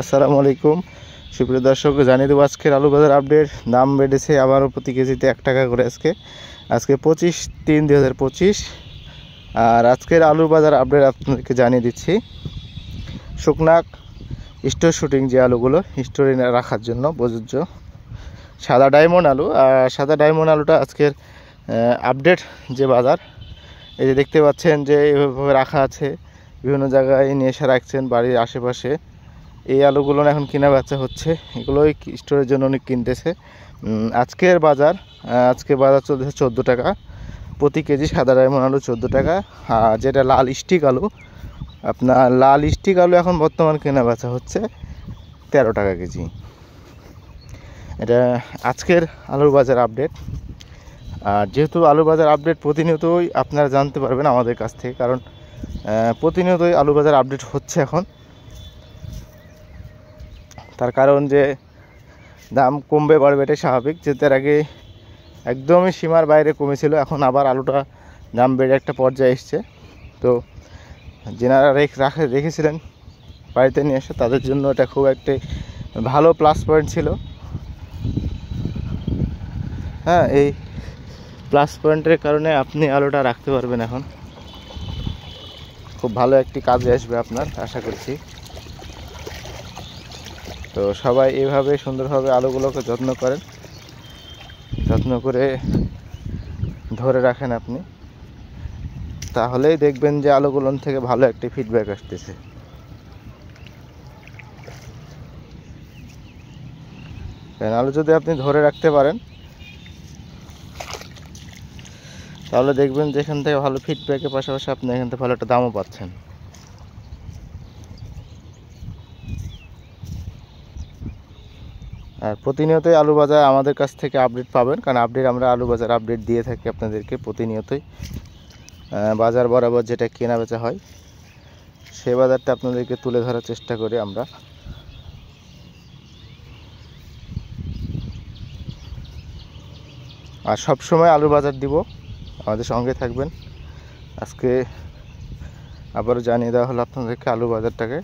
আসসালামু আলাইকুম সুপ্রিয় দর্শক, জানিয়ে দেবো আজকের আলু বাজার আপডেট। দাম বেড়েছে আবারও প্রতি কেজিতে 1 টাকা করে। আজকে 25/3/2025। আর আজকের আলু বাজার আপডেট আপনাদেরকে জানিয়ে দিচ্ছি। শুকনাক স্টোর শুটিং যে আলুগুলো স্টোরে রাখার জন্য প্রযোজ্য সাদা ডায়মন্ড আলু। আর সাদা ডায়মন্ড আলুটা আজকের আপডেট যে বাজার, এই যে দেখতে পাচ্ছেন যে এভাবে রাখা আছে, বিভিন্ন জায়গায় নিয়ে এসে রাখছেন বাড়ির আশেপাশে। এই আলুগুলো এখন কেনা বেচা হচ্ছে, এগুলোই স্টোরের জন্য অনেক কিনতেছে। আজকের বাজার চলতেছে 14 টাকা প্রতি কেজি। সাদা ডায়মন্ড আলু 14 টাকা। আর যেটা লাল স্টিক আলু, আপনার লাল স্টিক আলু এখন বর্তমান কেনা বেচা হচ্ছে 13 টাকা কেজি। এটা আজকের আলুর বাজার আপডেট। আর যেহেতু আলু বাজার আপডেট প্রতিনিয়তই আপনারা জানতে পারবেন আমাদের কাছ থেকে, কারণ প্রতিনিয়তই আলু বাজার আপডেট হচ্ছে এখন। তার কারণ যে দাম কমবে বাড়বে এটাই স্বাভাবিক। যে তার আগে একদমই সীমার বাইরে কমেছিল, এখন আবার আলুটা দাম বেড়ে একটা পর্যায়ে এসছে। তো যেনারা রেখেছিলেন বাড়িতে নিয়ে এসে, তাদের জন্য এটা খুব একটি ভালো প্লাস পয়েন্ট ছিল। হ্যাঁ, এই প্লাস পয়েন্টের কারণে আপনি আলুটা রাখতে পারবেন। এখন খুব ভালো একটি কাজে আসবে আপনার, আশা করছি। তো সবাই এইভাবে সুন্দরভাবে আলুগুলোকে যত্ন করেন, যত্ন করে ধরে রাখেন আপনি, তাহলেই দেখবেন যে আলুগুলোর থেকে ভালো একটি ফিডব্যাক আসতেছে। কারণ আলু যদি আপনি ধরে রাখতে পারেন, তাহলে দেখবেন যে এখান থেকে ভালো ফিডব্যাকের পাশাপাশি আপনি এখান থেকে ভালো একটা দামও পাচ্ছেন। আর প্রতিনিয়তই আলু বাজার আমাদের কাছ থেকে আপডেট পাবেন, কারণ আমরা আলু বাজার আপডেট দিয়ে থাকি আপনাদেরকে প্রতিনিয়তই। বাজার বরাবর যেটা কেনা বেচা হয় সেই বাজারটা আপনাদেরকে তুলে ধরার চেষ্টা করি আমরা। আর সব সময় আলু বাজার দিব, আমাদের সঙ্গে থাকবেন। আজকে আবারও জানিয়ে দেওয়া হলো আপনাদেরকে আলু বাজারটাকে।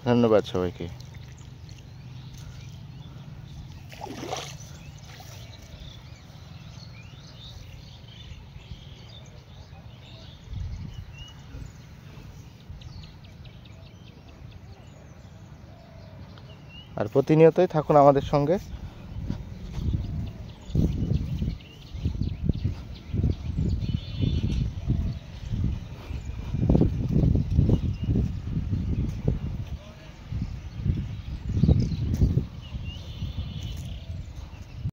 ধন্যবাদ সবাইকে। আর প্রতিনিয়তই থাকুন আমাদের সঙ্গে।